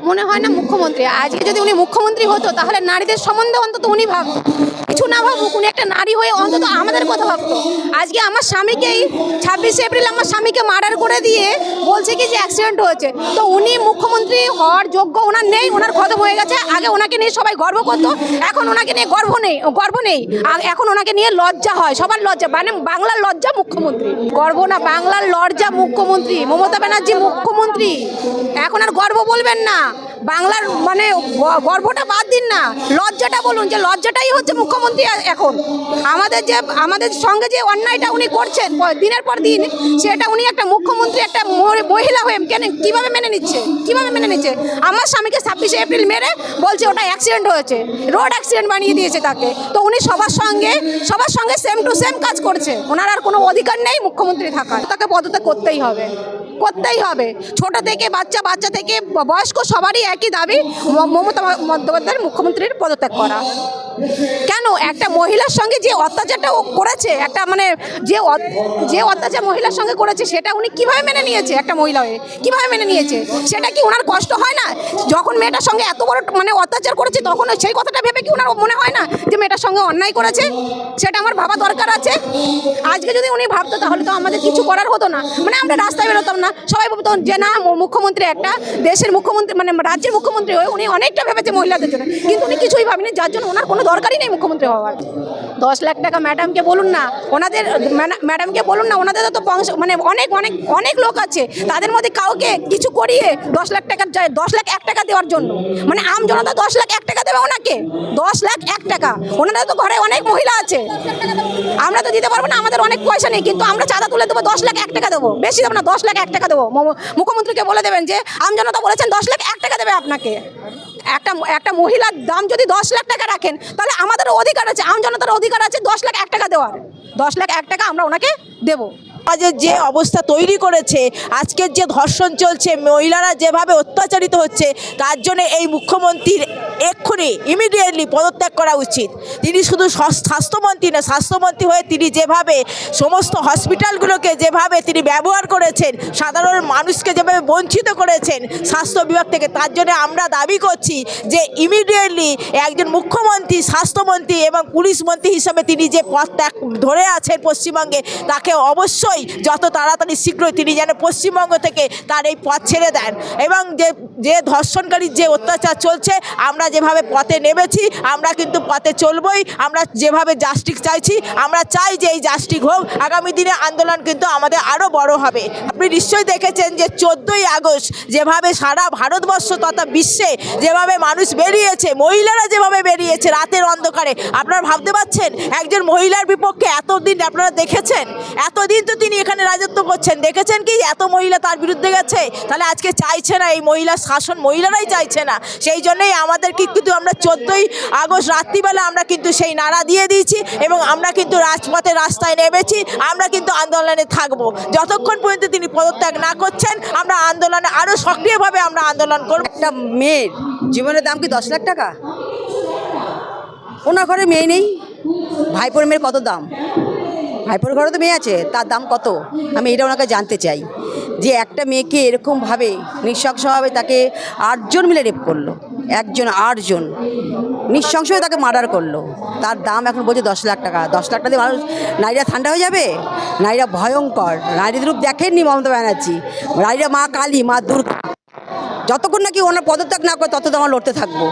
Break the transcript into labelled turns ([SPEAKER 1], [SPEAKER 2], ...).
[SPEAKER 1] মনে হয় না মুখ্যমন্ত্রী। আজকে যদি উনি মুখ্যমন্ত্রী হতো তাহলে নারীদের সম্বন্ধে অন্তত উনি ভাবতো, কিছু না ভাবুক, উনি একটা নারী হয়ে অন্তত আমাদের কথা ভাবতো। আজকে আমার স্বামীকেই 26 এপ্রিল আমার স্বামীকে মার্ডার করে দিয়ে বলছে কি যে অ্যাক্সিডেন্ট হয়েছে। তো উনি মুখ্যমন্ত্রী হওয়ার যোগ্য ওনার নেই, ওনার খতম হয়ে গেছে। আগে ওনাকে নিয়ে সবাই গর্ব করতো, এখন ওনাকে নিয়ে গর্ব নেই। আর এখন ওনাকে নিয়ে লজ্জা হয়, সবার লজ্জা, মানে বাংলার লজ্জা মুখ্যমন্ত্রী। গর্ব না, বাংলার লজ্জা মুখ্যমন্ত্রী মমতা ব্যানার্জি মুখ্যমন্ত্রী। এখন আর গর্ব বলবেন না, বাংলার মানে গর্বটা বাদ দিন না, লজ্জাটা বলুন, যে লজ্জাটাই হচ্ছে মুখ্যমন্ত্রী এখন। আমাদের সঙ্গে যে অন্যায়টা উনি করছেন দিনের পর দিন, সেটা উনি একটা মুখ্যমন্ত্রী, একটা মহিলা হয়ে কিভাবে মেনে নিচ্ছে? আমার স্বামীকে 26 এপ্রিল মেরে বলছে ওটা অ্যাক্সিডেন্ট হয়েছে, রোড অ্যাক্সিডেন্ট বানিয়ে দিয়েছে তাকে। তো উনি সবার সঙ্গে সেম টু সেম কাজ করছে। ওনার আর কোনো অধিকার নেই মুখ্যমন্ত্রী থাকার। তাকে পদত্যাগ করতেই হবে। ছোট থেকে বাচ্চা থেকে বয়স্ক সবারই একই দাবি, মমতা বন্দ্যোপাধ্যায়ের মুখ্যমন্ত্রীর পদত্যাগ করা। কেন? একটা মহিলার সঙ্গে যে অত্যাচারটা ও করেছে, একটা মানে যে অত্যাচার মহিলার সঙ্গে করেছে, সেটা উনি কিভাবে মেনে নিয়েছে? একটা মহিলা হয়ে কিভাবে মেনে নিয়েছে? সেটা কি ওনার কষ্ট হয় না? যখন মেয়েটার সঙ্গে এত বড় মানে অত্যাচার করেছে, তখন সেই কথাটা ভেবে কি ওনার মনে হয় না যে মেয়েটার সঙ্গে অন্যায় করেছে? সেটা আমার ভাবা দরকার আছে। আজকে যদি উনি ভাবতো তাহলে তো আমাদের কিছু করার হতো না, মানে আমরা রাস্তায় বেরোতাম না। সবাই ভাবতো যে না, মুখ্যমন্ত্রী একটা দেশের মুখ্যমন্ত্রী, মানে রাজ্যের মুখ্যমন্ত্রী হয়ে উনি অনেকটা ভেবেছে মহিলাদের জন্য, কিন্তু উনি কিছুই ভাবেনি, যার জন্য ওনার কোনো দরকারই নেই মুখ্যমন্ত্রী হওয়ার। 10 লাখ টাকা ম্যাডামকে বলুন না, ওনাদের তো মানে অনেক লোক আছে, তাদের মধ্যে কাউকে কিছু করিয়ে 10 লাখ টাকা 10 লাখ 1 টাকা দেওয়ার জন্য, মানে আম জনতা 10 লাখ 1 টাকা দেবে ওনাকে? 10 লাখ 1 টাকা? ওনাদের তো ঘরে অনেক মহিলা আছে, আমরা তো দিতে পারবো না, আমাদের অনেক পয়সা নেই, কিন্তু আমরা চাঁদা তুলে দেবো, 10 লাখ 1 টাকা দেবো, বেশি দেবো না, 10 লাখ 1 টাকা দেবো। মুখ্যমন্ত্রীকে বলে দেবেন যে আম জনতা বলেছেন 10 লাখ 1 টাকা দেবে আপনাকে। একটা মহিলার দাম যদি 10 লাখ টাকা রাখেন, তাহলে আমাদেরও অধিকার আছে, আম জনতার অধিকার আছে 10 লাখ 1 টাকা দেওয়ার। 10 লাখ 1 টাকা আমরা ওনাকে দেবো।
[SPEAKER 2] সমাজের যে অবস্থা তৈরি করেছে, আজকের যে ধর্ষণ চলছে, মহিলারা যেভাবে অত্যাচারিত হচ্ছে, তার জন্য এই মুখ্যমন্ত্রীর এক্ষুনি ইমিডিয়েটলি পদত্যাগ করা উচিত। তিনি শুধু স্বাস্থ্যমন্ত্রী না, স্বাস্থ্যমন্ত্রী হয়ে তিনি যেভাবে সমস্ত হসপিটালগুলোকে যেভাবে তিনি ব্যবহার করেছেন, সাধারণ মানুষকে যেভাবে বঞ্চিত করেছেন স্বাস্থ্য বিভাগ থেকে, তার জন্য আমরা দাবি করছি যে ইমিডিয়েটলি একজন মুখ্যমন্ত্রী, স্বাস্থ্যমন্ত্রী এবং পুলিশ মন্ত্রী হিসাবে তিনি যে পদ ধরে আছেন পশ্চিমবঙ্গে, তাকে অবশ্যই যত তাড়াতাড়ি শীঘ্রই তিনি যেন পশ্চিমবঙ্গ থেকে তার এই পথ ছেড়ে দেন। এবং যে ধর্ষণকারীর যে অত্যাচার চলছে, আমরা যেভাবে পথে নেমেছি, আমরা কিন্তু পথে চলবই। আমরা যেভাবে জাস্টিস চাইছি, আমরা চাই যে এই জাস্টিস হোক। আগামী দিনে আন্দোলন কিন্তু আমাদের আরও বড় হবে। আপনি নিশ্চয়ই দেখেছেন যে 14ই আগস্ট যেভাবে সারা ভারতবর্ষ তথা বিশ্বে যেভাবে মানুষ বেরিয়েছে, মহিলারা যেভাবে বেরিয়েছে রাতের অন্ধকারে, আপনারা ভাবতে পারছেন একজন মহিলার বিপক্ষে এতদিন আপনারা দেখেছেন? এতদিন তো তিনি এখানে রাজত্ব করছেন, দেখেছেন কি এত মহিলা তার বিরুদ্ধে গেছে? তাহলে আজকে চাইছে না, এই মহিলা শাসন মহিলারাই চাইছে না। সেই জন্যই আমাদের কিন্তু আমরা 14ই আগস্ট রাত্রিবেলা আমরা কিন্তু সেই নারা দিয়ে দিয়েছি এবং আমরা কিন্তু রাস্তায় নেমেছি। আমরা কিন্তু আন্দোলনে থাকব যতক্ষণ পর্যন্ত তিনি পদত্যাগ না করছেন। আমরা আন্দোলনে আরও সক্রিয়ভাবে আমরা আন্দোলন করব।
[SPEAKER 3] একটা মেয়ের জীবনের দাম কি 10 লাখ টাকা? ওনার ঘরে মেয়ে নেই, ভাইপোর মেয়ের কত দাম? ভাইপোর ঘরে তো মেয়ে আছে, তার দাম কত? আমি এটা ওনাকে জানতে চাই, যে একটা মেয়েকে এরকমভাবে নৃশংসভাবে তাকে 8 জন মিলে রেপ করলো, 8 জন নৃশংসভাবে তাকে মার্ডার করলো, তার দাম এখন বলছে 10 লাখ টাকা। 10 লাখ টাকা দিয়ে মানুষ, নারীরা ঠান্ডা হয়ে যাবে? নারীরা ভয়ঙ্কর, নারীর রূপ দেখেননি মমতা ব্যানার্জি। নারীরা মা কালী, মা দুর্গা। যতক্ষণ নাকি ওনার পদত্যাগ না করে ততক্ষণ আমরা লড়তে থাকবো।